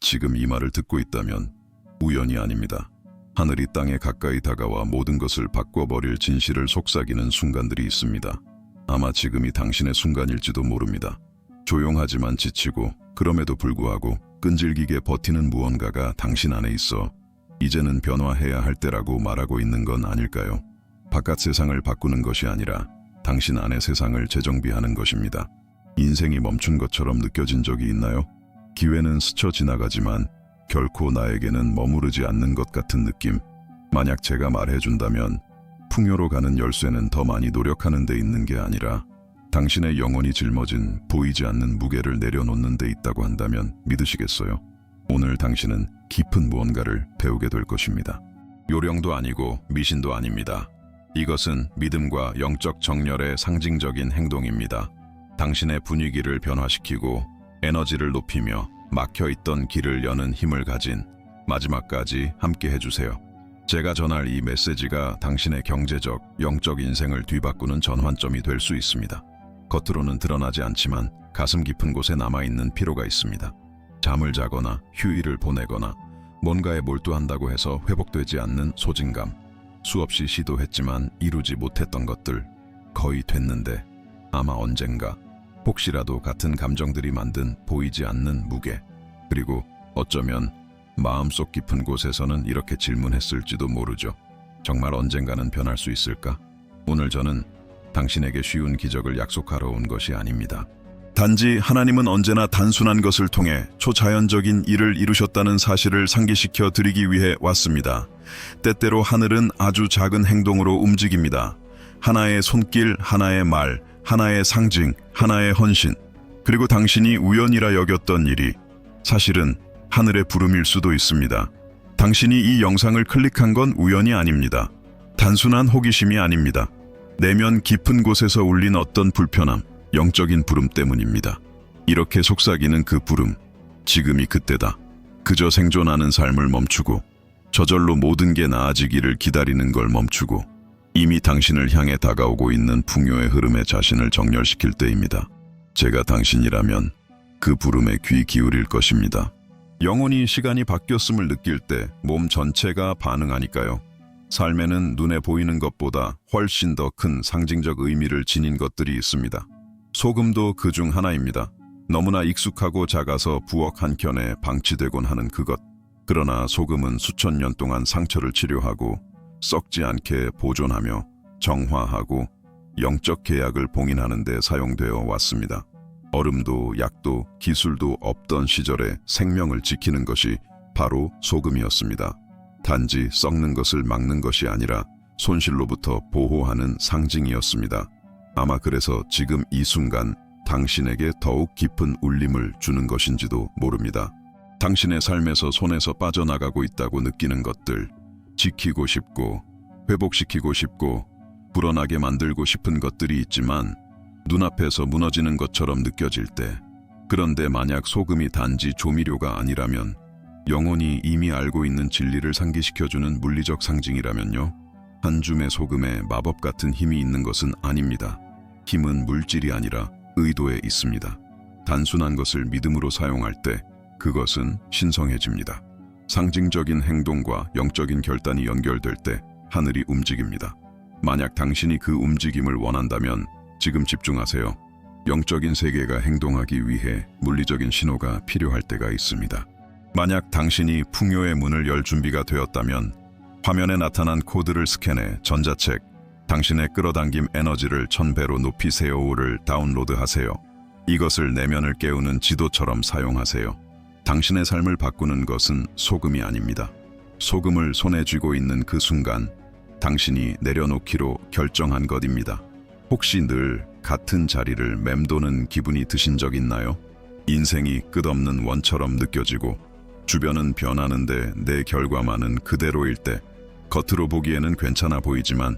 지금 이 말을 듣고 있다면 우연이 아닙니다. 하늘이 땅에 가까이 다가와 모든 것을 바꿔버릴 진실을 속삭이는 순간들이 있습니다. 아마 지금이 당신의 순간일지도 모릅니다. 조용하지만 지치고 그럼에도 불구하고 끈질기게 버티는 무언가가 당신 안에 있어 이제는 변화해야 할 때라고 말하고 있는 건 아닐까요? 바깥 세상을 바꾸는 것이 아니라 당신 안의 세상을 재정비하는 것입니다. 인생이 멈춘 것처럼 느껴진 적이 있나요? 기회는 스쳐 지나가지만 결코 나에게는 머무르지 않는 것 같은 느낌. 만약 제가 말해준다면 풍요로 가는 열쇠는 더 많이 노력하는 데 있는 게 아니라 당신의 영혼이 짊어진 보이지 않는 무게를 내려놓는 데 있다고 한다면 믿으시겠어요? 오늘 당신은 깊은 무언가를 배우게 될 것입니다. 요령도 아니고 미신도 아닙니다. 이것은 믿음과 영적 정열의 상징적인 행동입니다. 당신의 분위기를 변화시키고 에너지를 높이며 막혀있던 길을 여는 힘을 가진 마지막까지 함께 해주세요. 제가 전할 이 메시지가 당신의 경제적, 영적 인생을 뒤바꾸는 전환점이 될 수 있습니다. 겉으로는 드러나지 않지만 가슴 깊은 곳에 남아있는 피로가 있습니다. 잠을 자거나 휴일을 보내거나 뭔가에 몰두한다고 해서 회복되지 않는 소진감, 수없이 시도했지만 이루지 못했던 것들, 거의 됐는데 아마 언젠가, 혹시라도 같은 감정들이 만든 보이지 않는 무게, 그리고 어쩌면 마음속 깊은 곳에서는 이렇게 질문했을지도 모르죠. 정말 언젠가는 변할 수 있을까? 오늘 저는 당신에게 쉬운 기적을 약속하러 온 것이 아닙니다. 단지 하나님은 언제나 단순한 것을 통해 초자연적인 일을 이루셨다는 사실을 상기시켜 드리기 위해 왔습니다. 때때로 하늘은 아주 작은 행동으로 움직입니다. 하나의 손길, 하나의 말, 하나의 상징, 하나의 헌신, 그리고 당신이 우연이라 여겼던 일이 사실은 하늘의 부름일 수도 있습니다. 당신이 이 영상을 클릭한 건 우연이 아닙니다. 단순한 호기심이 아닙니다. 내면 깊은 곳에서 울린 어떤 불편함, 영적인 부름 때문입니다. 이렇게 속삭이는 그 부름, 지금이 그때다. 그저 생존하는 삶을 멈추고 저절로 모든 게 나아지기를 기다리는 걸 멈추고 이미 당신을 향해 다가오고 있는 풍요의 흐름에 자신을 정렬시킬 때입니다. 제가 당신이라면 그 부름에 귀 기울일 것입니다. 영혼이 시간이 바뀌었음을 느낄 때 몸 전체가 반응하니까요. 삶에는 눈에 보이는 것보다 훨씬 더 큰 상징적 의미를 지닌 것들이 있습니다. 소금도 그 중 하나입니다. 너무나 익숙하고 작아서 부엌 한켠에 방치되곤 하는 그것. 그러나 소금은 수천 년 동안 상처를 치료하고 썩지 않게 보존하며 정화하고 영적 계약을 봉인하는 데 사용되어 왔습니다. 얼음도 약도 기술도 없던 시절에 생명을 지키는 것이 바로 소금이었습니다. 단지 썩는 것을 막는 것이 아니라 손실로부터 보호하는 상징이었습니다. 아마 그래서 지금 이 순간 당신에게 더욱 깊은 울림을 주는 것인지도 모릅니다. 당신의 삶에서 손에서 빠져나가고 있다고 느끼는 것들, 지키고 싶고 회복시키고 싶고 불어나게 만들고 싶은 것들이 있지만 눈앞에서 무너지는 것처럼 느껴질 때, 그런데 만약 소금이 단지 조미료가 아니라면, 영혼이 이미 알고 있는 진리를 상기시켜주는 물리적 상징이라면요? 한 줌의 소금에 마법 같은 힘이 있는 것은 아닙니다. 힘은 물질이 아니라 의도에 있습니다. 단순한 것을 믿음으로 사용할 때 그것은 신성해집니다. 상징적인 행동과 영적인 결단이 연결될 때 하늘이 움직입니다. 만약 당신이 그 움직임을 원한다면 지금 집중하세요. 영적인 세계가 행동하기 위해 물리적인 신호가 필요할 때가 있습니다. 만약 당신이 풍요의 문을 열 준비가 되었다면 화면에 나타난 코드를 스캔해 전자책 당신의 끌어당김 에너지를 1000배로 높이세요를 다운로드하세요. 이것을 내면을 깨우는 지도처럼 사용하세요. 당신의 삶을 바꾸는 것은 소금이 아닙니다. 소금을 손에 쥐고 있는 그 순간 당신이 내려놓기로 결정한 것입니다. 혹시 늘 같은 자리를 맴도는 기분이 드신 적 있나요? 인생이 끝없는 원처럼 느껴지고 주변은 변하는데 내 결과만은 그대로일 때, 겉으로 보기에는 괜찮아 보이지만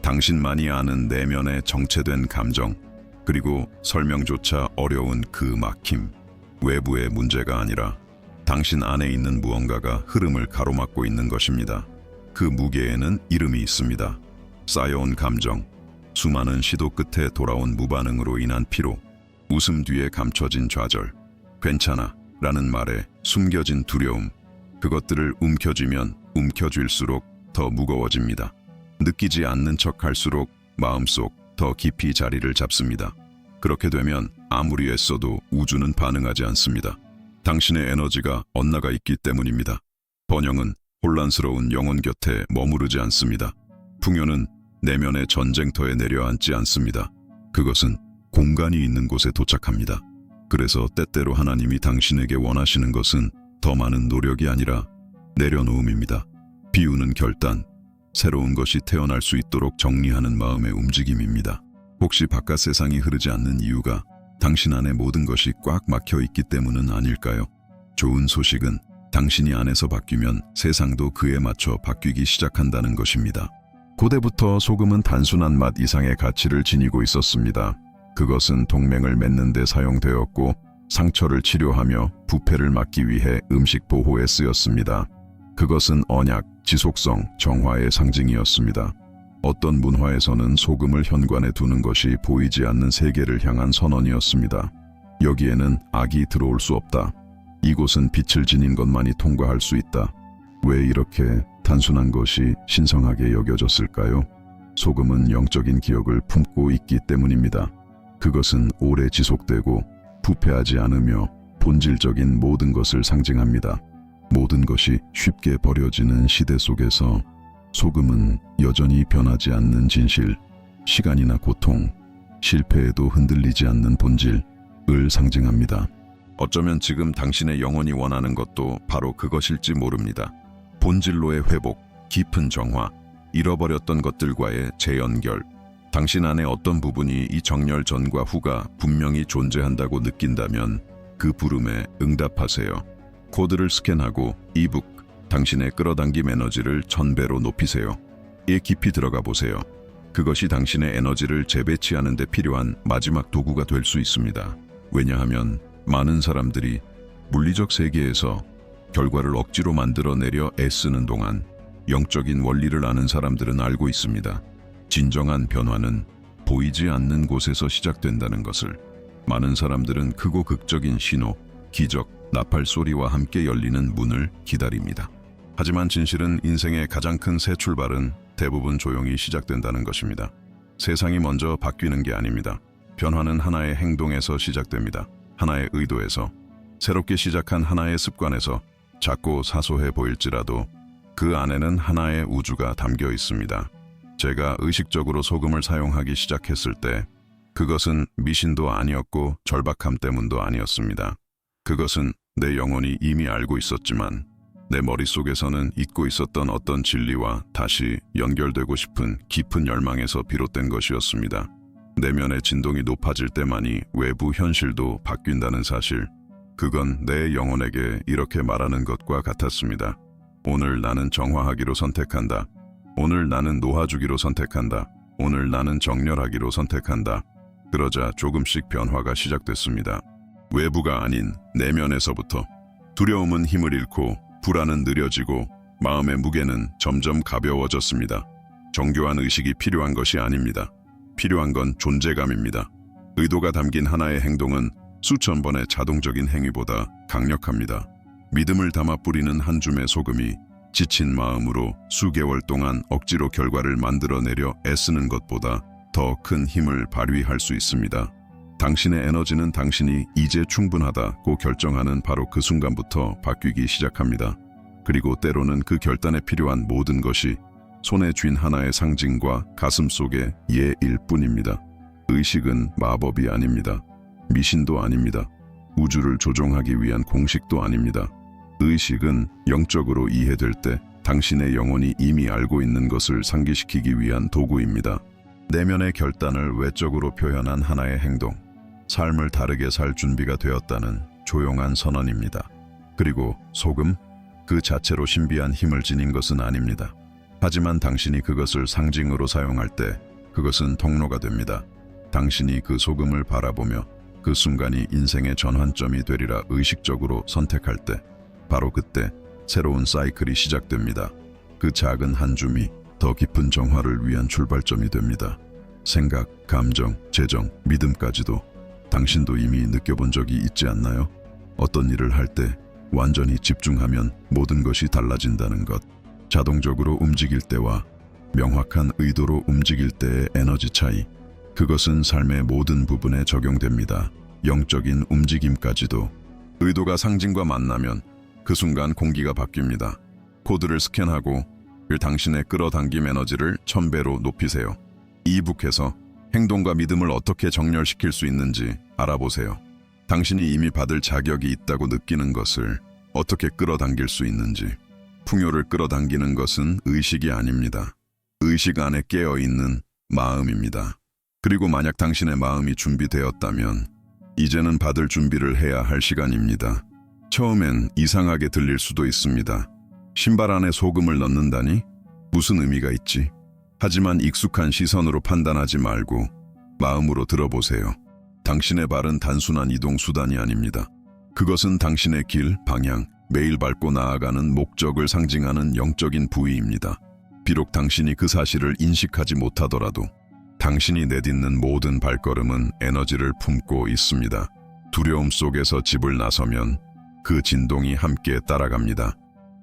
당신만이 아는 내면의 정체된 감정, 그리고 설명조차 어려운 그 막힘, 외부의 문제가 아니라 당신 안에 있는 무언가가 흐름을 가로막고 있는 것입니다. 그 무게에는 이름이 있습니다. 쌓여온 감정, 수많은 시도 끝에 돌아온 무반응으로 인한 피로, 웃음 뒤에 감춰진 좌절, 괜찮아 라는 말에 숨겨진 두려움, 그것들을 움켜쥐면 움켜쥘수록 더 무거워집니다. 느끼지 않는 척 할수록 마음속 더 깊이 자리를 잡습니다. 그렇게 되면 아무리 애써도 우주는 반응하지 않습니다. 당신의 에너지가 엇나가 있기 때문입니다. 번영은 혼란스러운 영혼 곁에 머무르지 않습니다. 풍요는 내면의 전쟁터에 내려앉지 않습니다. 그것은 공간이 있는 곳에 도착합니다. 그래서 때때로 하나님이 당신에게 원하시는 것은 더 많은 노력이 아니라 내려놓음입니다. 비우는 결단, 새로운 것이 태어날 수 있도록 정리하는 마음의 움직임입니다. 혹시 바깥 세상이 흐르지 않는 이유가 당신 안에 모든 것이 꽉 막혀 있기 때문은 아닐까요? 좋은 소식은 당신이 안에서 바뀌면 세상도 그에 맞춰 바뀌기 시작한다는 것입니다. 고대부터 소금은 단순한 맛 이상의 가치를 지니고 있었습니다. 그것은 동맹을 맺는 데 사용되었고 상처를 치료하며 부패를 막기 위해 음식 보호에 쓰였습니다. 그것은 언약, 지속성, 정화의 상징이었습니다. 어떤 문화에서는 소금을 현관에 두는 것이 보이지 않는 세계를 향한 선언이었습니다. 여기에는 악이 들어올 수 없다. 이곳은 빛을 지닌 것만이 통과할 수 있다. 왜 이렇게 단순한 것이 신성하게 여겨졌을까요? 소금은 영적인 기억을 품고 있기 때문입니다. 그것은 오래 지속되고 부패하지 않으며 본질적인 모든 것을 상징합니다. 모든 것이 쉽게 버려지는 시대 속에서 소금은 여전히 변하지 않는 진실, 시간이나 고통, 실패에도 흔들리지 않는 본질을 상징합니다. 어쩌면 지금 당신의 영혼이 원하는 것도 바로 그것일지 모릅니다. 본질로의 회복, 깊은 정화, 잃어버렸던 것들과의 재연결. 당신 안에 어떤 부분이 이 정렬 전과 후가 분명히 존재한다고 느낀다면 그 부름에 응답하세요. 코드를 스캔하고 이북, 당신의 끌어당김 에너지를 1000배로 높이세요. 이 깊이 들어가 보세요. 그것이 당신의 에너지를 재배치하는 데 필요한 마지막 도구가 될 수 있습니다. 왜냐하면 많은 사람들이 물리적 세계에서 결과를 억지로 만들어내려 애쓰는 동안 영적인 원리를 아는 사람들은 알고 있습니다. 진정한 변화는 보이지 않는 곳에서 시작된다는 것을. 많은 사람들은 크고 극적인 신호, 기적, 나팔 소리와 함께 열리는 문을 기다립니다. 하지만 진실은 인생의 가장 큰 새 출발은 대부분 조용히 시작된다는 것입니다. 세상이 먼저 바뀌는 게 아닙니다. 변화는 하나의 행동에서 시작됩니다. 하나의 의도에서, 새롭게 시작한 하나의 습관에서. 작고 사소해 보일지라도 그 안에는 하나의 우주가 담겨 있습니다. 제가 의식적으로 소금을 사용하기 시작했을 때 그것은 미신도 아니었고 절박함 때문도 아니었습니다. 그것은 내 영혼이 이미 알고 있었지만 내 머릿속에서는 잊고 있었던 어떤 진리와 다시 연결되고 싶은 깊은 열망에서 비롯된 것이었습니다. 내면의 진동이 높아질 때만이 외부 현실도 바뀐다는 사실, 그건 내 영혼에게 이렇게 말하는 것과 같았습니다. 오늘 나는 정화하기로 선택한다. 오늘 나는 놓아주기로 선택한다. 오늘 나는 정렬하기로 선택한다. 그러자 조금씩 변화가 시작됐습니다. 외부가 아닌 내면에서부터. 두려움은 힘을 잃고 불안은 느려지고 마음의 무게는 점점 가벼워졌습니다. 정교한 의식이 필요한 것이 아닙니다. 필요한 건 존재감입니다. 의도가 담긴 하나의 행동은 수천 번의 자동적인 행위보다 강력합니다. 믿음을 담아 뿌리는 한 줌의 소금이 지친 마음으로 수개월 동안 억지로 결과를 만들어내려 애쓰는 것보다 더 큰 힘을 발휘할 수 있습니다. 당신의 에너지는 당신이 이제 충분하다고 결정하는 바로 그 순간부터 바뀌기 시작합니다. 그리고 때로는 그 결단에 필요한 모든 것이 손에 쥔 하나의 상징과 가슴 속의 예일 뿐입니다. 의식은 마법이 아닙니다. 미신도 아닙니다. 우주를 조종하기 위한 공식도 아닙니다. 의식은 영적으로 이해될 때 당신의 영혼이 이미 알고 있는 것을 상기시키기 위한 도구입니다. 내면의 결단을 외적으로 표현한 하나의 행동, 삶을 다르게 살 준비가 되었다는 조용한 선언입니다. 그리고 소금, 그 자체로 신비한 힘을 지닌 것은 아닙니다. 하지만 당신이 그것을 상징으로 사용할 때 그것은 통로가 됩니다. 당신이 그 소금을 바라보며 그 순간이 인생의 전환점이 되리라 의식적으로 선택할 때, 바로 그때 새로운 사이클이 시작됩니다. 그 작은 한 줌이 더 깊은 정화를 위한 출발점이 됩니다. 생각, 감정, 재정, 믿음까지도. 당신도 이미 느껴본 적이 있지 않나요? 어떤 일을 할 때 완전히 집중하면 모든 것이 달라진다는 것. 자동적으로 움직일 때와 명확한 의도로 움직일 때의 에너지 차이. 그것은 삶의 모든 부분에 적용됩니다. 영적인 움직임까지도. 의도가 상징과 만나면 그 순간 공기가 바뀝니다. 코드를 스캔하고 당신의 끌어당김 에너지를 1000배로 높이세요. 이북에서 행동과 믿음을 어떻게 정렬시킬 수 있는지 알아보세요. 당신이 이미 받을 자격이 있다고 느끼는 것을 어떻게 끌어당길 수 있는지. 풍요를 끌어당기는 것은 의식이 아닙니다. 의식 안에 깨어있는 마음입니다. 그리고 만약 당신의 마음이 준비되었다면 이제는 받을 준비를 해야 할 시간입니다. 처음엔 이상하게 들릴 수도 있습니다. 신발 안에 소금을 넣는다니? 무슨 의미가 있지? 하지만 익숙한 시선으로 판단하지 말고 마음으로 들어보세요. 당신의 발은 단순한 이동 수단이 아닙니다. 그것은 당신의 길, 방향, 매일 밟고 나아가는 목적을 상징하는 영적인 부위입니다. 비록 당신이 그 사실을 인식하지 못하더라도 당신이 내딛는 모든 발걸음은 에너지를 품고 있습니다. 두려움 속에서 집을 나서면 그 진동이 함께 따라갑니다.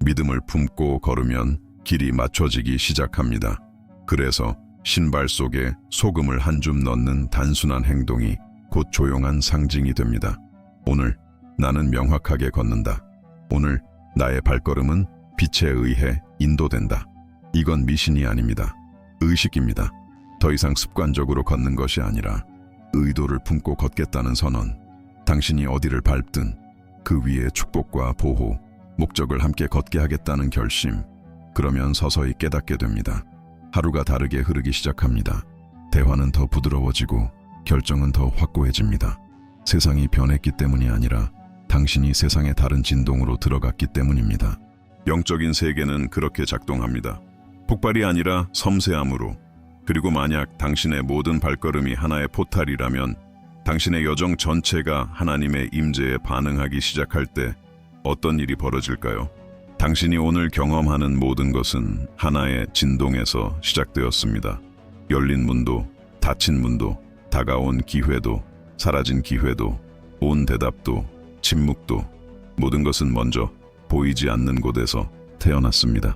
믿음을 품고 걸으면 길이 맞춰지기 시작합니다. 그래서 신발 속에 소금을 한 줌 넣는 단순한 행동이 곧 조용한 상징이 됩니다. 오늘 나는 명확하게 걷는다. 오늘 나의 발걸음은 빛에 의해 인도된다. 이건 미신이 아닙니다. 의식입니다. 더 이상 습관적으로 걷는 것이 아니라 의도를 품고 걷겠다는 선언. 당신이 어디를 밟든 그 위에 축복과 보호, 목적을 함께 걷게 하겠다는 결심. 그러면 서서히 깨닫게 됩니다. 하루가 다르게 흐르기 시작합니다. 대화는 더 부드러워지고 결정은 더 확고해집니다. 세상이 변했기 때문이 아니라 당신이 세상의 다른 진동으로 들어갔기 때문입니다. 영적인 세계는 그렇게 작동합니다. 폭발이 아니라 섬세함으로. 그리고 만약 당신의 모든 발걸음이 하나의 포탈이라면 당신의 여정 전체가 하나님의 임재에 반응하기 시작할 때 어떤 일이 벌어질까요? 당신이 오늘 경험하는 모든 것은 하나의 진동에서 시작되었습니다. 열린 문도, 닫힌 문도, 다가온 기회도, 사라진 기회도, 온 대답도, 침묵도, 모든 것은 먼저 보이지 않는 곳에서 태어났습니다.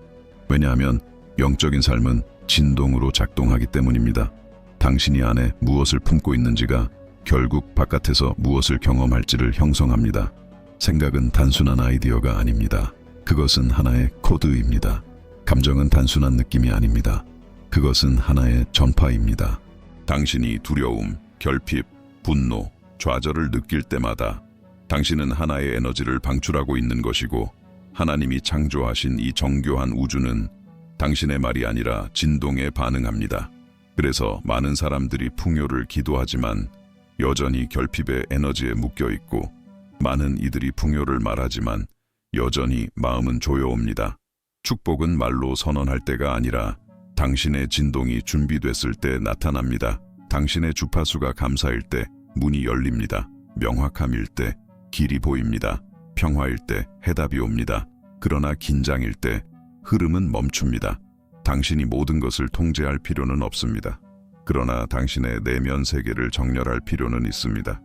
왜냐하면 영적인 삶은 진동으로 작동하기 때문입니다. 당신이 안에 무엇을 품고 있는지가 결국 바깥에서 무엇을 경험할지를 형성합니다. 생각은 단순한 아이디어가 아닙니다. 그것은 하나의 코드입니다. 감정은 단순한 느낌이 아닙니다. 그것은 하나의 전파입니다. 당신이 두려움, 결핍, 분노, 좌절을 느낄 때마다 당신은 하나의 에너지를 방출하고 있는 것이고 하나님이 창조하신 이 정교한 우주는 당신의 말이 아니라 진동에 반응합니다. 그래서 많은 사람들이 풍요를 기도하지만 여전히 결핍의 에너지에 묶여 있고 많은 이들이 풍요를 말하지만 여전히 마음은 조여옵니다. 축복은 말로 선언할 때가 아니라 당신의 진동이 준비됐을 때 나타납니다. 당신의 주파수가 감사일 때 문이 열립니다. 명확함일 때 길이 보입니다. 평화일 때 해답이 옵니다. 그러나 긴장일 때 흐름은 멈춥니다. 당신이 모든 것을 통제할 필요는 없습니다. 그러나 당신의 내면 세계를 정렬할 필요는 있습니다.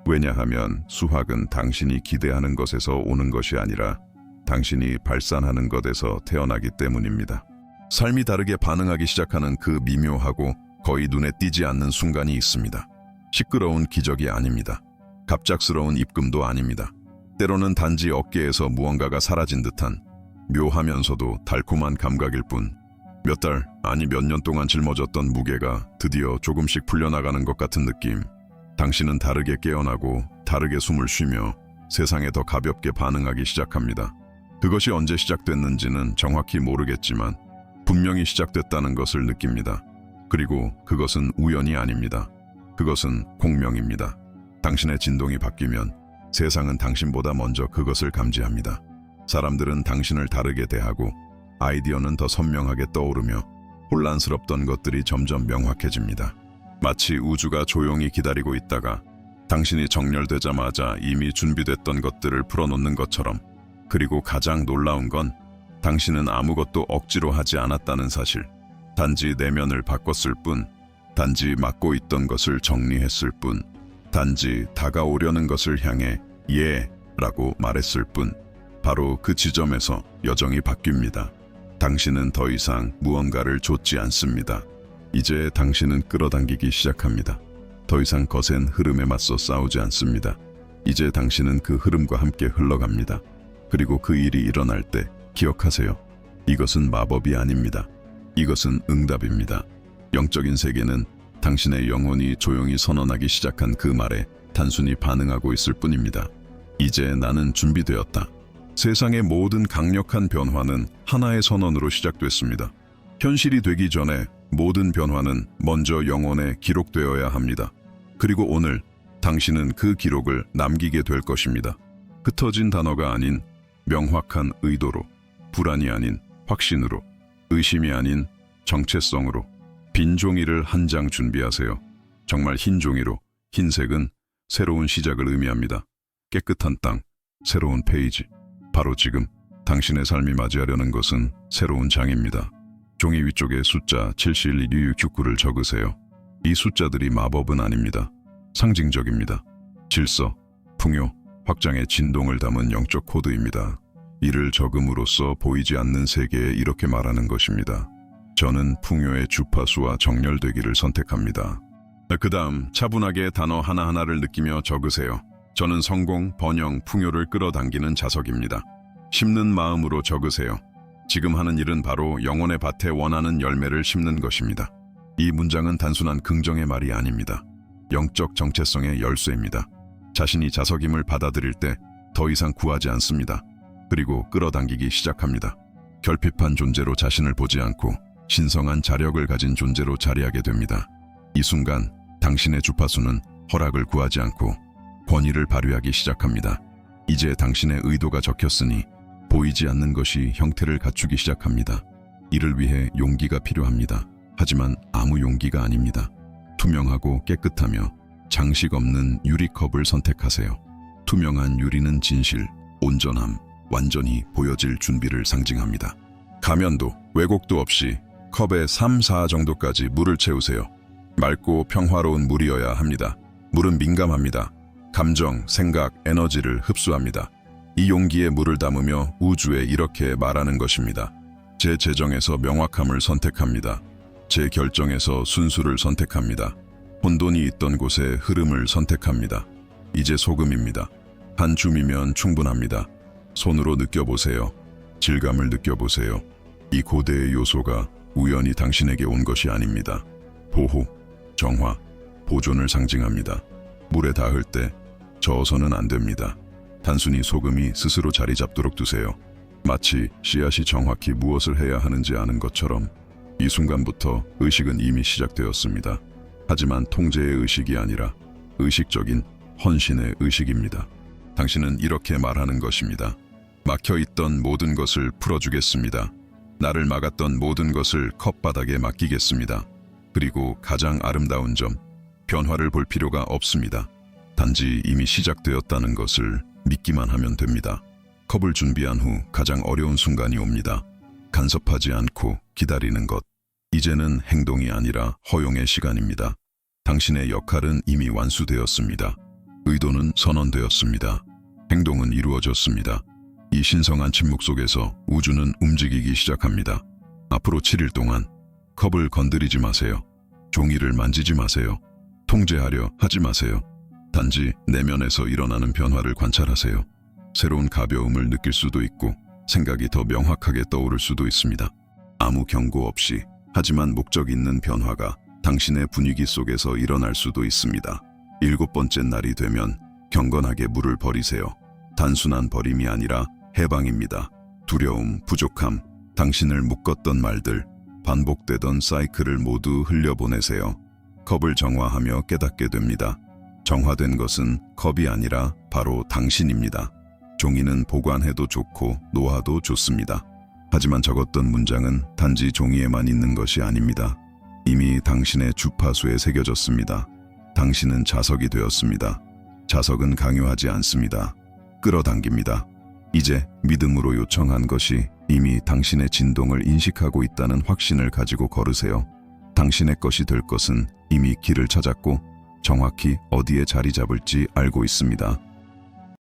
왜냐하면 수확은 당신이 기대하는 것에서 오는 것이 아니라 당신이 발산하는 것에서 태어나기 때문입니다. 삶이 다르게 반응하기 시작하는 그 미묘하고 거의 눈에 띄지 않는 순간이 있습니다. 시끄러운 기적이 아닙니다. 갑작스러운 입금도 아닙니다. 때로는 단지 어깨에서 무언가가 사라진 듯한 묘하면서도 달콤한 감각일 뿐, 몇 달, 아니 몇 년 동안 짊어졌던 무게가 드디어 조금씩 풀려나가는 것 같은 느낌. 당신은 다르게 깨어나고 다르게 숨을 쉬며 세상에 더 가볍게 반응하기 시작합니다. 그것이 언제 시작됐는지는 정확히 모르겠지만 분명히 시작됐다는 것을 느낍니다. 그리고 그것은 우연이 아닙니다. 그것은 공명입니다. 당신의 진동이 바뀌면 세상은 당신보다 먼저 그것을 감지합니다. 사람들은 당신을 다르게 대하고 아이디어는 더 선명하게 떠오르며 혼란스럽던 것들이 점점 명확해집니다. 마치 우주가 조용히 기다리고 있다가 당신이 정렬되자마자 이미 준비됐던 것들을 풀어놓는 것처럼. 그리고 가장 놀라운 건 당신은 아무것도 억지로 하지 않았다는 사실. 단지 내면을 바꿨을 뿐, 단지 막고 있던 것을 정리했을 뿐, 단지 다가오려는 것을 향해 라고 말했을 뿐 바로 그 지점에서 여정이 바뀝니다. 당신은 더 이상 무언가를 좇지 않습니다. 이제 당신은 끌어당기기 시작합니다. 더 이상 거센 흐름에 맞서 싸우지 않습니다. 이제 당신은 그 흐름과 함께 흘러갑니다. 그리고 그 일이 일어날 때 기억하세요. 이것은 마법이 아닙니다. 이것은 응답입니다. 영적인 세계는 당신의 영혼이 조용히 선언하기 시작한 그 말에 단순히 반응하고 있을 뿐입니다. 이제 나는 준비되었다. 세상의 모든 강력한 변화는 하나의 선언으로 시작됐습니다. 현실이 되기 전에 모든 변화는 먼저 영혼에 기록되어야 합니다. 그리고 오늘 당신은 그 기록을 남기게 될 것입니다. 흩어진 단어가 아닌 명확한 의도로, 불안이 아닌 확신으로, 의심이 아닌 정체성으로 빈 종이를 한 장 준비하세요. 정말 흰 종이로. 흰색은 새로운 시작을 의미합니다. 깨끗한 땅, 새로운 페이지. 바로 지금 당신의 삶이 맞이하려는 것은 새로운 장입니다. 종이 위쪽에 숫자 772669를 적으세요. 이 숫자들이 마법은 아닙니다. 상징적입니다. 질서, 풍요, 확장의 진동을 담은 영적 코드입니다. 이를 적음으로써 보이지 않는 세계에 이렇게 말하는 것입니다. 저는 풍요의 주파수와 정렬되기를 선택합니다. 그 다음 차분하게 단어 하나하나를 느끼며 적으세요. 저는 성공, 번영, 풍요를 끌어당기는 자석입니다. 심는 마음으로 적으세요. 지금 하는 일은 바로 영혼의 밭에 원하는 열매를 심는 것입니다. 이 문장은 단순한 긍정의 말이 아닙니다. 영적 정체성의 열쇠입니다. 자신이 자석임을 받아들일 때 더 이상 구하지 않습니다. 그리고 끌어당기기 시작합니다. 결핍한 존재로 자신을 보지 않고 신성한 자력을 가진 존재로 자리하게 됩니다. 이 순간 당신의 주파수는 허락을 구하지 않고 권위를 발휘하기 시작합니다. 이제 당신의 의도가 적혔으니 보이지 않는 것이 형태를 갖추기 시작합니다. 이를 위해 용기가 필요합니다. 하지만 아무 용기가 아닙니다. 투명하고 깨끗하며 장식 없는 유리컵을 선택하세요. 투명한 유리는 진실, 온전함, 완전히 보여질 준비를 상징합니다. 가면도 왜곡도 없이 컵에 3, 4 정도까지 물을 채우세요. 맑고 평화로운 물이어야 합니다. 물은 민감합니다. 감정, 생각, 에너지를 흡수합니다. 이 용기에 물을 담으며 우주에 이렇게 말하는 것입니다. 제 재정에서 명확함을 선택합니다. 제 결정에서 순수를 선택합니다. 혼돈이 있던 곳에 흐름을 선택합니다. 이제 소금입니다. 한 줌이면 충분합니다. 손으로 느껴보세요. 질감을 느껴보세요. 이 고대의 요소가 우연히 당신에게 온 것이 아닙니다. 보호, 정화, 보존을 상징합니다. 물에 닿을 때 저어서는 안 됩니다. 단순히 소금이 스스로 자리 잡도록 두세요. 마치 씨앗이 정확히 무엇을 해야 하는지 아는 것처럼 이 순간부터 의식은 이미 시작되었습니다. 하지만 통제의 의식이 아니라 의식적인 헌신의 의식입니다. 당신은 이렇게 말하는 것입니다. 막혀있던 모든 것을 풀어주겠습니다. 나를 막았던 모든 것을 컵바닥에 맡기겠습니다. 그리고 가장 아름다운 점, 변화를 볼 필요가 없습니다. 단지 이미 시작되었다는 것을 믿기만 하면 됩니다. 컵을 준비한 후 가장 어려운 순간이 옵니다. 간섭하지 않고 기다리는 것. 이제는 행동이 아니라 허용의 시간입니다. 당신의 역할은 이미 완수되었습니다. 의도는 선언되었습니다. 행동은 이루어졌습니다. 이 신성한 침묵 속에서 우주는 움직이기 시작합니다. 앞으로 7일 동안 컵을 건드리지 마세요. 종이를 만지지 마세요. 통제하려 하지 마세요. 단지 내면에서 일어나는 변화를 관찰하세요. 새로운 가벼움을 느낄 수도 있고 생각이 더 명확하게 떠오를 수도 있습니다. 아무 경고 없이 하지만 목적 있는 변화가 당신의 분위기 속에서 일어날 수도 있습니다. 7번째 날이 되면 경건하게 물을 버리세요. 단순한 버림이 아니라 해방입니다. 두려움, 부족함, 당신을 묶었던 말들, 반복되던 사이클을 모두 흘려보내세요. 컵을 정화하며 깨닫게 됩니다. 정화된 것은 컵이 아니라 바로 당신입니다. 종이는 보관해도 좋고 놓아도 좋습니다. 하지만 적었던 문장은 단지 종이에만 있는 것이 아닙니다. 이미 당신의 주파수에 새겨졌습니다. 당신은 자석이 되었습니다. 자석은 강요하지 않습니다. 끌어당깁니다. 이제 믿음으로 요청한 것이 이미 당신의 진동을 인식하고 있다는 확신을 가지고 걸으세요. 당신의 것이 될 것은 이미 길을 찾았고 정확히 어디에 자리 잡을지 알고 있습니다.